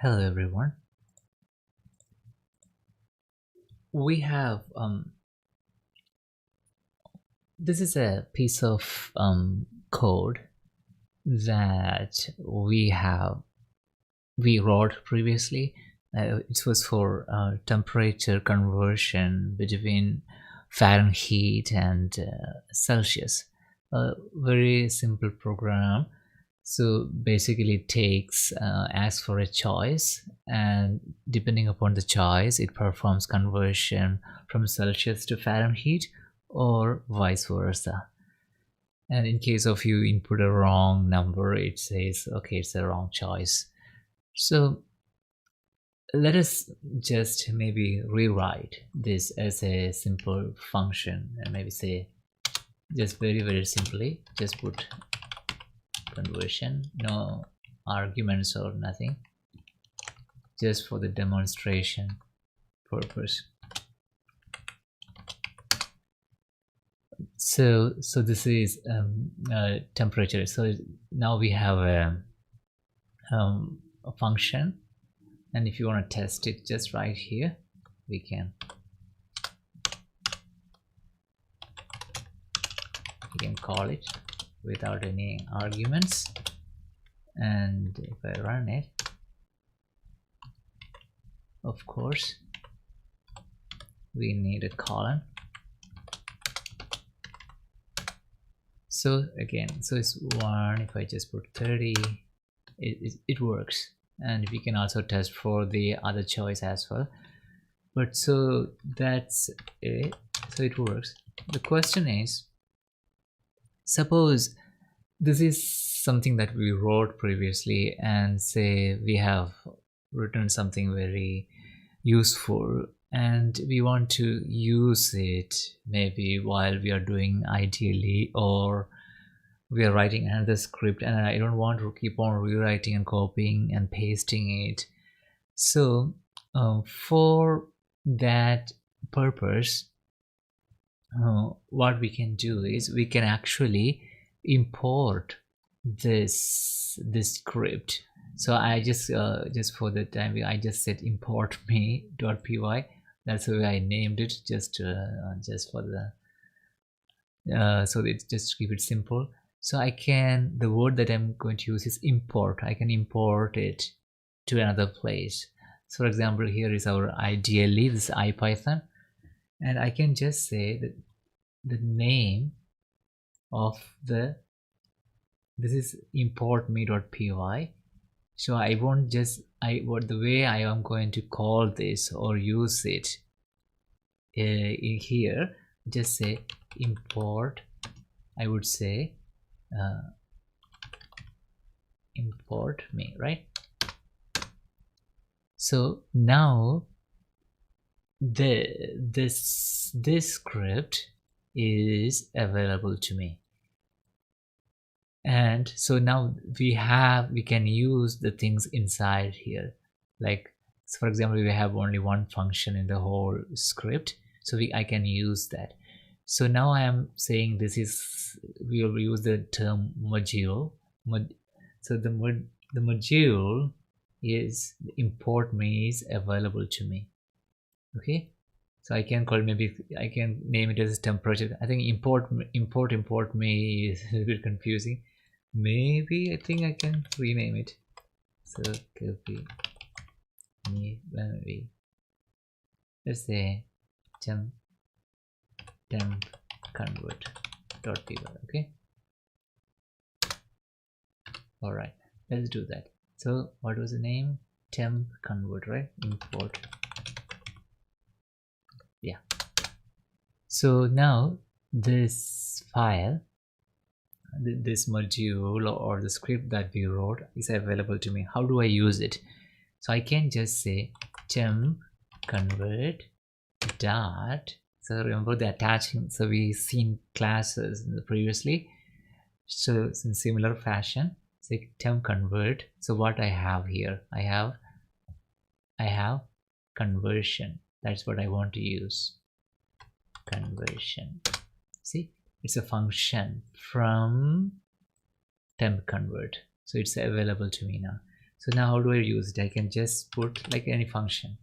Hello everyone. We have this is a piece of code that we wrote previously. It was for temperature conversion between Fahrenheit and Celsius. A very simple program. So basically, it takes asks for a choice, and depending upon the choice, it performs conversion from Celsius to Fahrenheit, or vice versa. And in case of you input a wrong number, it says, okay, it's a wrong choice. So let us just maybe rewrite this as a simple function and maybe say just very simply just put conversion, no arguments or nothing, just for the demonstration purpose. So this is temperature. So now we have a function, and if you want to test it, just right here we can call it without any arguments, and if I run it, of course we need a colon. So again, so it's 1. If I just put 30, it works. And we can also test for the other choice as well. But so that's it. So it works. The question is, suppose this is something that we wrote previously, and say we have written something very useful and we want to use it maybe while we are doing ideally, or we are writing another script and I don't want to keep on rewriting and copying and pasting it. So for that purpose, what we can do is we can actually import this script. So I just for the time I just said import me.py. That's the way I named it, just for the so it's just to keep it simple. So I can, the word that I'm going to use is import. I can import it to another place. So for example, here is our ideally, this IPython, and I can just say that the name of this is import me.py. So I won't just the way I am going to call this or use it in here, just say import. I would say import me, right? So now this script is available to me, and so now we can use the things inside here. Like, so for example, we have only one function in the whole script, so I can use that. So now I am saying this is, we will use the term module. So the module is import me is available to me. Okay, so I can call, maybe I can name it as temperature. I think import me is a bit confusing. Maybe I think I can rename it. So copy me, maybe let's say temp convert.py. Okay, all right, let's do that. So what was the name? Temp convert, right? Import. Yeah. So now this file, this module or the script that we wrote is available to me. How do I use it? So I can just say temp convert dot. So remember the attaching. So we seen classes previously. So in similar fashion, say temp convert. So what I have here, I have conversion. That's what I want to use. Conversion. See, it's a function from temp convert, so it's available to me now. So now how do I use it? I can just put like any function.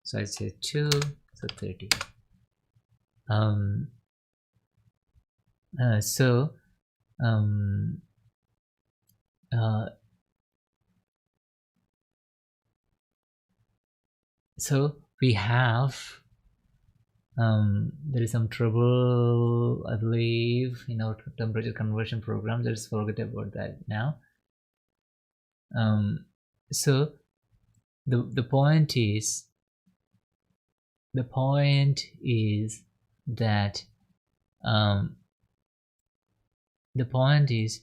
So I say 2, so 30. Um, so um, uh, so we have there is some trouble, I believe, in our temperature conversion program. Let's forget about that now. So the point is that the point is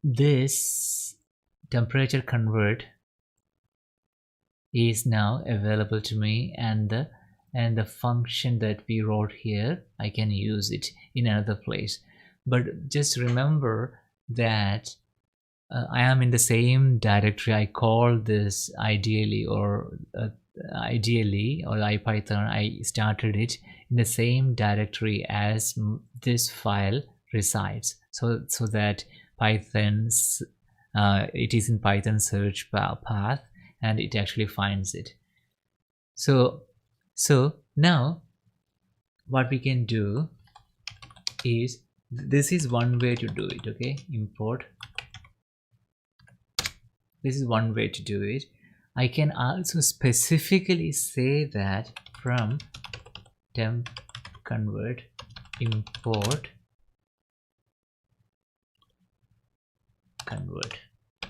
this temperature convert is now available to me, and the function that we wrote here, I can use it in another place. But just remember that I am in the same directory. I call this ideally or IPython. I started it in the same directory as this file resides, so that Python's it is in Python search path, and it actually finds it. So now what we can do is, this is one way to do it. Okay, import. This is one way to do it. I can also specifically say that from temp convert import convert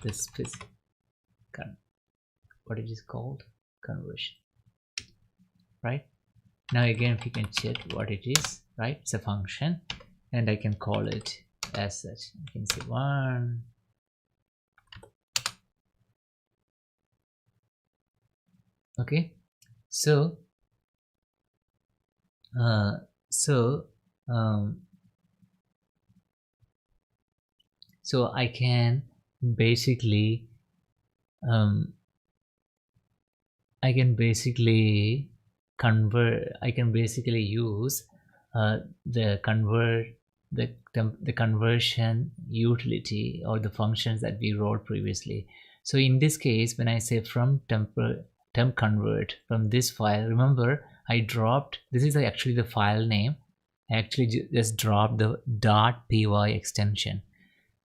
this what it is called, conversion, right? Now again, if you can check what it is, right? It's a function, and I can call it as such. I can say 1. Okay, so I can basically use the conversion utility or the functions that we wrote previously. So in this case, when I say from temp convert from this file, remember I dropped, this is actually the file name. I actually just dropped the .py extension,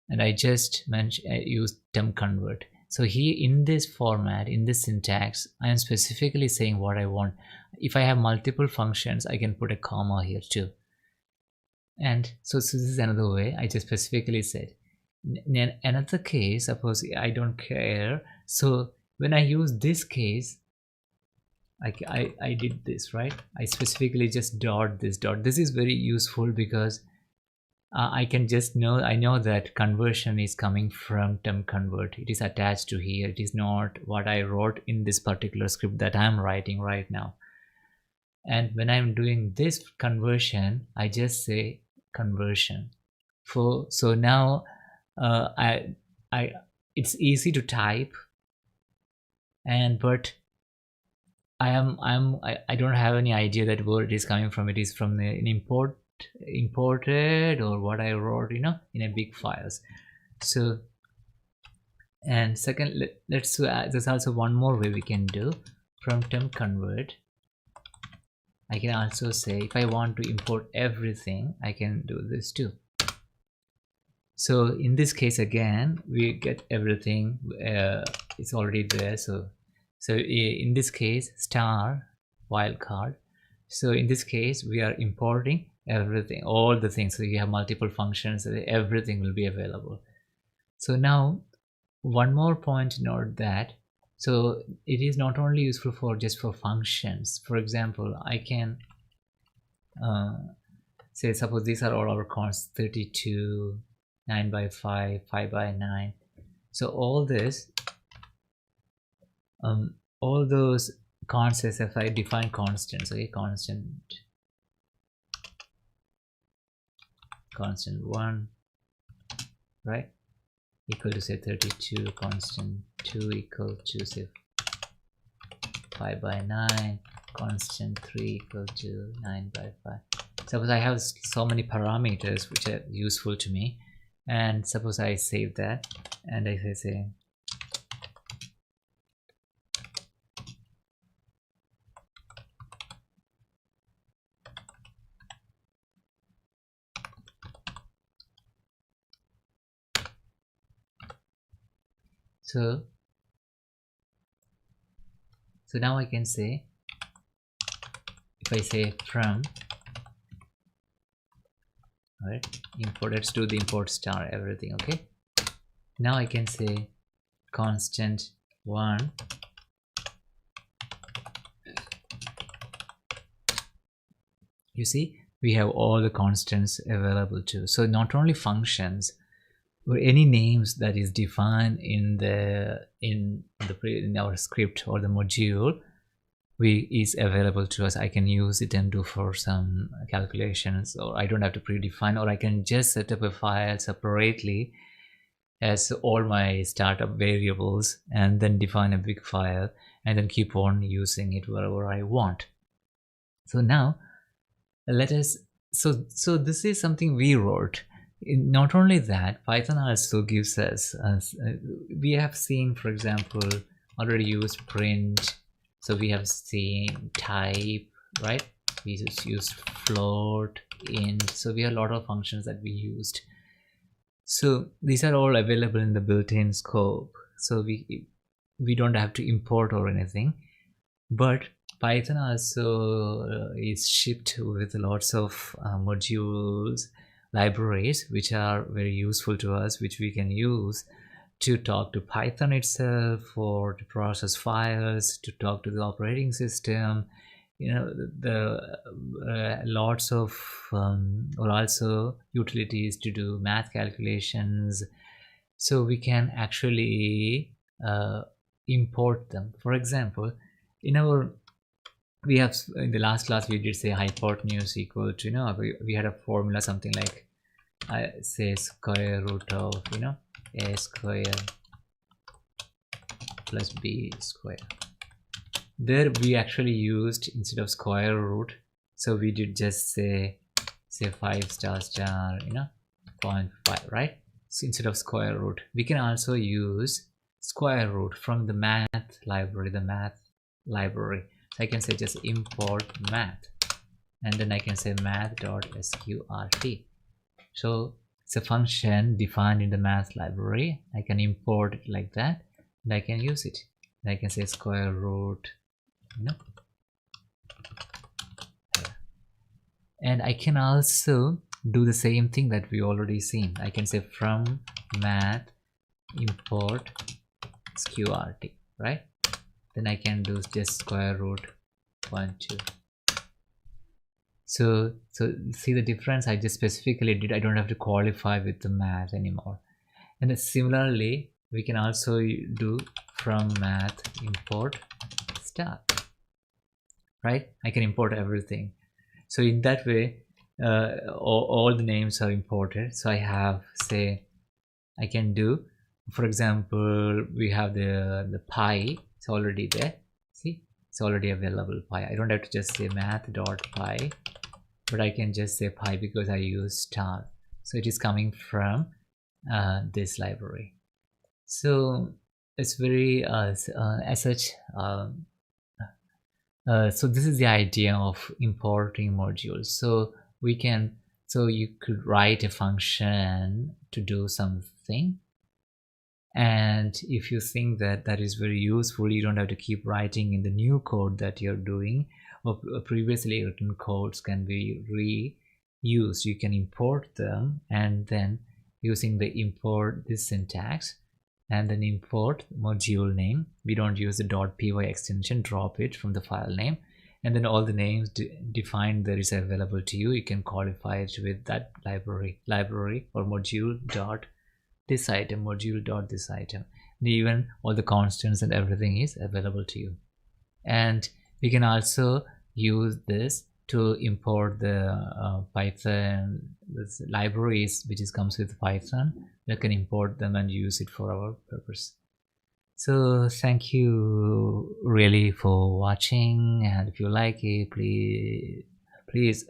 and I just used temp convert. So here in this format, in this syntax, I am specifically saying what I want. If I have multiple functions, I can put a comma here too. And so this is another way. I just specifically said. In another case, suppose I don't care. So when I use this case, I did this, right? I specifically just dot this dot. This is very useful because I can just know, I know that conversion is coming from temp convert. It is attached to here. It is not what I wrote in this particular script that I'm writing right now. And when I'm doing this conversion, I just say conversion. So now it's easy to type, but I don't have any idea that where it is coming from. It is from an imported or what I wrote, in a big files. So, and second, let's there's also one more way we can do. From temp convert, I can also say if I want to import everything, I can do this too. So in this case, again, we get everything, it's already there. So in this case, star wildcard. So in this case, we are importing everything, all the things. So you have multiple functions, so everything will be available. So now one more point to note that, so it is not only useful for just for functions. For example, I can say, suppose these are all our consts, 32, 9 by 5, 5 by 9. So all this, all those constants, if I define constants, okay, constant 1, right, equal to say 32, constant 2 equal to say 5 by 9, constant 3 equal to 9 by 5. Suppose I have so many parameters which are useful to me, and suppose I save that, and if I say so now I can say, if I say from, right, import, let's do the import star everything. Okay, now I can say constant 1. You see, we have all the constants available too. So not only functions or any names that is defined in our script or the module is available to us. I can use it and do for some calculations, or I don't have to predefine, or I can just set up a file separately as all my startup variables and then define a big file and then keep on using it wherever I want. So now let us, so this is something we wrote. Not only that, Python also gives us, we have seen, for example, already used print. So we have seen type, right? We just used float, int. So we have a lot of functions that we used. So these are all available in the built-in scope. So we don't have to import or anything. But Python also is shipped with lots of modules, libraries, which are very useful to us, which we can use to talk to Python itself, or to process files, to talk to the operating system. You know, the lots of or also utilities to do math calculations. So we can actually import them. For example, in our, we have, in the last class we did say hypotenuse equal to, you know, we had a formula something like, I say square root of, you know, a square plus b square. There we actually used, instead of square root, so we did just say 5 star star, you know, 0.5, right? So instead of square root, we can also use square root from the math library, So I can say just import math, and then I can say math.sqrt. So it's a function defined in the math library. I can import it like that, and I can use it. And I can say square root, you know. And I can also do the same thing that we already seen. I can say from math import sqrt, right? Then I can do just square root 0.2. So see the difference I just specifically did. I don't have to qualify with the math anymore. And then similarly, we can also do from math import star, right? I can import everything. So in that way, all the names are imported. So I have, say, I can do, for example, we have the pi. It's already there. See, it's already available, pi. I don't have to just say math.pi, but I can just say pi because I use star. So it is coming from this library. So it's very as such. So this is the idea of importing modules. So we can, so you could write a function to do something, and if you think that that is very useful, you don't have to keep writing in the new code that you're doing, or previously written codes can be reused. You can import them, and then using the import, this syntax, and then import module name. We don't use the .py extension, drop it from the file name, and then all the names defined there is available to you. You can qualify it with that library or module dot this item, module dot this item. And even all the constants and everything is available to you. And we can also use this to import the Python libraries which comes with Python. We can import them and use it for our purpose. So thank you really for watching, and if you like it, please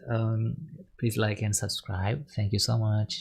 like and subscribe. Thank you so much.